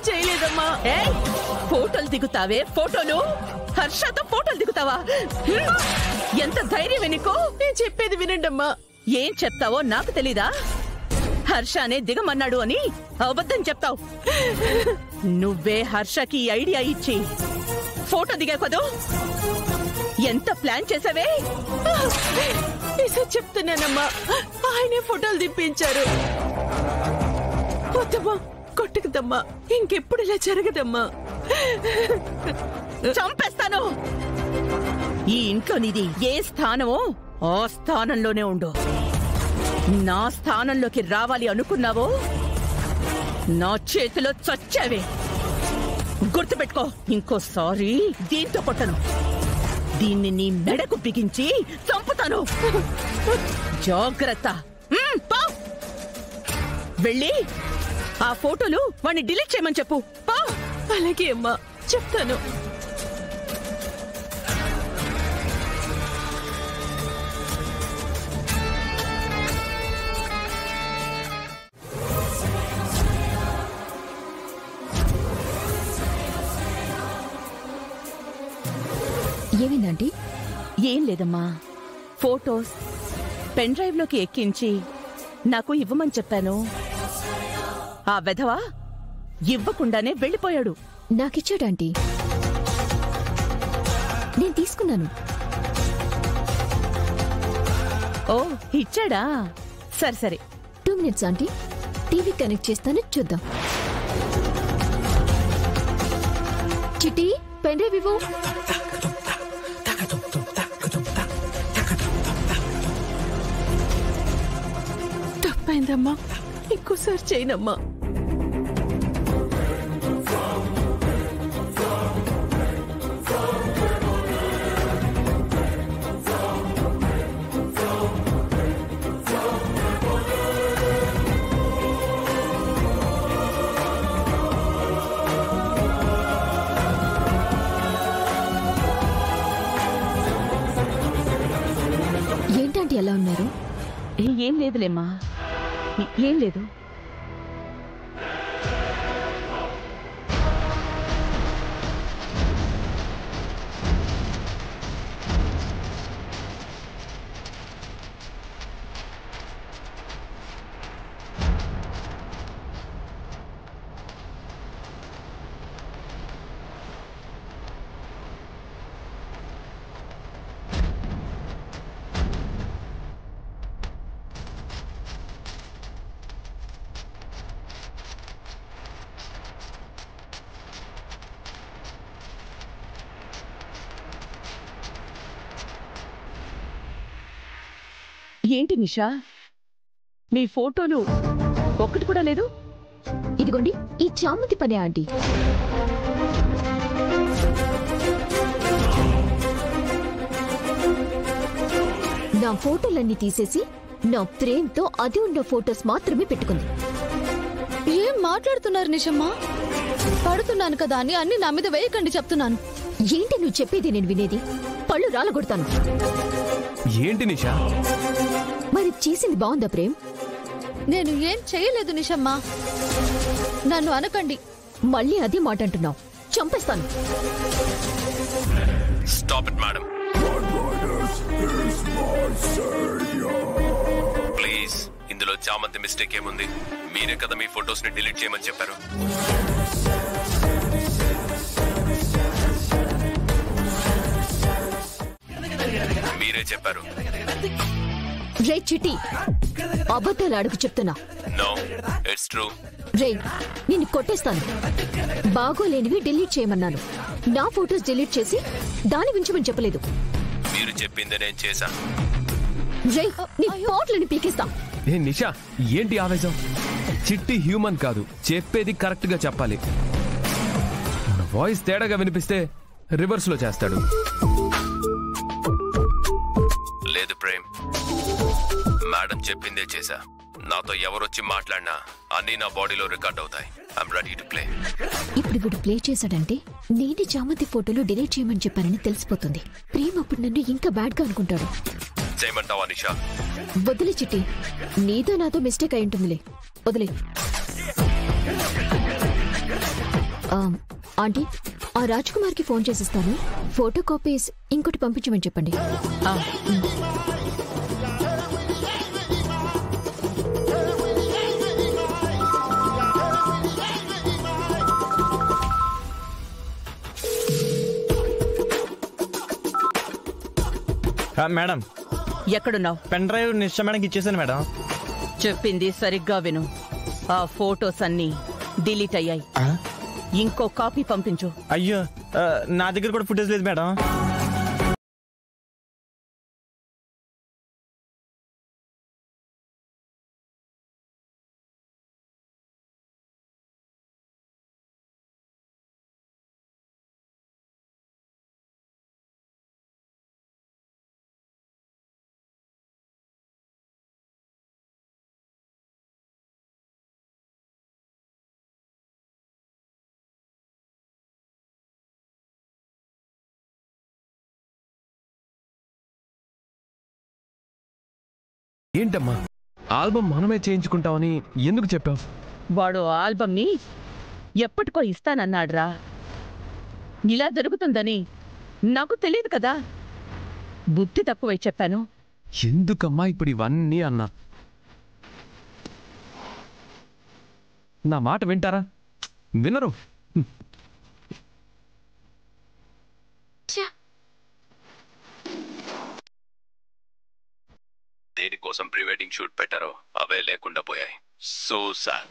చేయలేదమ్మా. ఫోటోలు దిగుతావే ఫోటోలు, హర్షతో ఫోటోలు దిగుతావా? ఎంత ధైర్యం నీకు? నేను చెప్పేది వినండమ్మా. ఏం చెప్తావో నాకు తెలీదా? హర్షనే దిగమన్నాడు అని అబద్ధం చెప్తావు. నువ్వే హర్షకి ఐడియా ఇచ్చి ఫోటో దిగా కదూ. ఎంత ప్లాన్ చేసావే? చెప్తున్నానమ్మా, ఆయనే ఫోటోలు దింపించారు. వద్దమ్మా, కొట్టుకుదమ్మా, ఇంకెప్పుడు ఇలా జరగదమ్మా. చంపేస్తాను. ఈ ఇంట్లో నీది ఏ స్థానమో ఆ స్థానంలోనే ఉండు. నా స్థానంలోకి రావాలి అనుకున్నావో నా చేతిలో చచ్చావే. గుర్తుపెట్టుకో, ఇంకోసారి దీంతో కొట్టను. దీన్ని నీ మెడకు బిగించి చంపుతాను. జాగ్రత్త. వెళ్ళి ఆ ఫోటోలు వాడిని డిలీట్ చేయమని చెప్పు. అలాగే అమ్మా, చెప్తాను. ఏమైందండి? ఏం లేదమ్మా, ఫోటోస్ పెన్ డ్రైవ్ లోకి ఎక్కించి నాకు ఇవ్వమని చెప్పాను. ఆ వెధవా ఇవ్వకుండానే వెళ్ళిపోయాడు. నాకిచ్చాడంటీ, నేను తీసుకున్నాను. ఓ, ఇచ్చాడా? సరే సరే, 2 minutes ఆంటీ, టీవీ కనెక్ట్ చేస్తాను, చూద్దాం. చిట్టి, పెన్ డ్రైవ్ ఇవ్వు. తప్పైందమ్మా, ఇంకోసారి చేయనమ్మా. ఏంటంటే ఎలా ఉన్నారు? ఏం లేదులేమ్మా, ఏం లేదు. ఏంటి నిషా, మీ ఫోటోలు ఒక్కటి కూడా లేదు? ఇదిగోండి, ఈ చామంతి పనే ఆంటీ. నా ఫోటోలన్నీ తీసేసి నా ప్రేమ్తో అది ఉన్న ఫోటోస్ మాత్రమే పెట్టుకుంది. ఏం మాట్లాడుతున్నారు నిషమ్మా? పడుతున్నాను కదా అని అన్ని నా మీద వేయకండి చెప్తున్నాను. ఏంటి నువ్వు చెప్పేది నేను వినేది? పళ్ళు రాలగొడతాను. ఏంటి నిషా? మరి చేసింది బాగుందా ప్రేమ్? నేను ఏం చేయలేదు నిషమ్మా, నన్ను అనకండి. మళ్ళీ అదే మాట అంటున్నావు, చంపేస్తాను. Stop it madam, please. ఇందులో చామంతి మిస్టేక్ ఏముంది? మీరే కదా మీ ఫొటోస్ ని డిలీట్ చేయమని చెప్పారు. మీరే చెప్పారు. రే చిట్టి, అబద్ధాలు అడుగు చెప్తున్నా. No, it's true. రే, నిన్ను కొట్టేస్తాను. బాగోలేనివి డిలీట్ చేయమన్నాను. నా ఫోటోస్ డిలీట్ చేసి దాని ఉంచమని చెప్పలేదు. మీరు చెప్పింది నేను చేశా. రే, నీ ఫోటోలని పీకేస్తా. ఏ నిషా, ఏంటి ఆవేశం? చిట్టి హ్యూమన్ కాదు, చెప్పేది కరెక్ట్ గా చెప్పాలి. వాయిస్ తేడాగా వినిపిస్తే రివర్స్ లో చేస్తాడు. లేదు ప్రేమ్, మేడం చెప్పిందే చేశా. నాతో ఎవరొచ్చి మాట్లాడినా అన్ని నా బాడీలో రికార్డ్ అవుతాయి. I'm ready to play. ఇప్పుడు వీడు ప్లే చేశాడంటే నేనే చామంతి ఫోటోలు డిలీట్ చేయమని చెప్పానని తెలిసిపోతుంది. ప్రేమ్ అప్పుడు నన్ను ఇంకా బ్యాడ్ గా అనుకుంటాడు. చేయమంటావా నిషా? వదిలే చిట్టి, నీతో నాతో మిస్టేక్ అయి ఉంటుందిలే, వదిలే. ఆంటీ ఆ రాజ్ కుమార్ కి ఫోన్ చేసిస్తాను. ఫోటో కాపీస్ ఇంకోటి పంపించమని చెప్పండి. మేడం ఎక్కడున్నావు? పెన్ డ్రైవ్ నిశ్చయ మేడంకి ఇచ్చేసాను మేడం. చెప్పింది సరిగ్గా విను. ఆ ఫోటోస్ అన్ని డిలీట్ అయ్యాయి. ఇంకో కాపీ పంపించు. అయ్యో నా దగ్గర కూడా ఫుటేజ్ లేదు మేడం. ఏంటమ్మా ఆల్బమ్ మనమే చేయించుకుంటామని ఎందుకు చెప్పావు? వాడు ఆల్బమ్ ని ఎప్పటికో ఇస్తానన్నాడ్రా. ఇలా జరుగుతుందని నాకు తెలియదు కదా. బుద్ధి తక్కువై చెప్పాను. ఎందుకమ్మా ఇప్పుడు ఇవన్నీ అన్నా? నా మాట వింటారా? వినరు. దేనికోసం ప్రీ వెడ్డింగ్ షూట్ పెట్టారో అవే లేకుండా పోయాయి. So sad.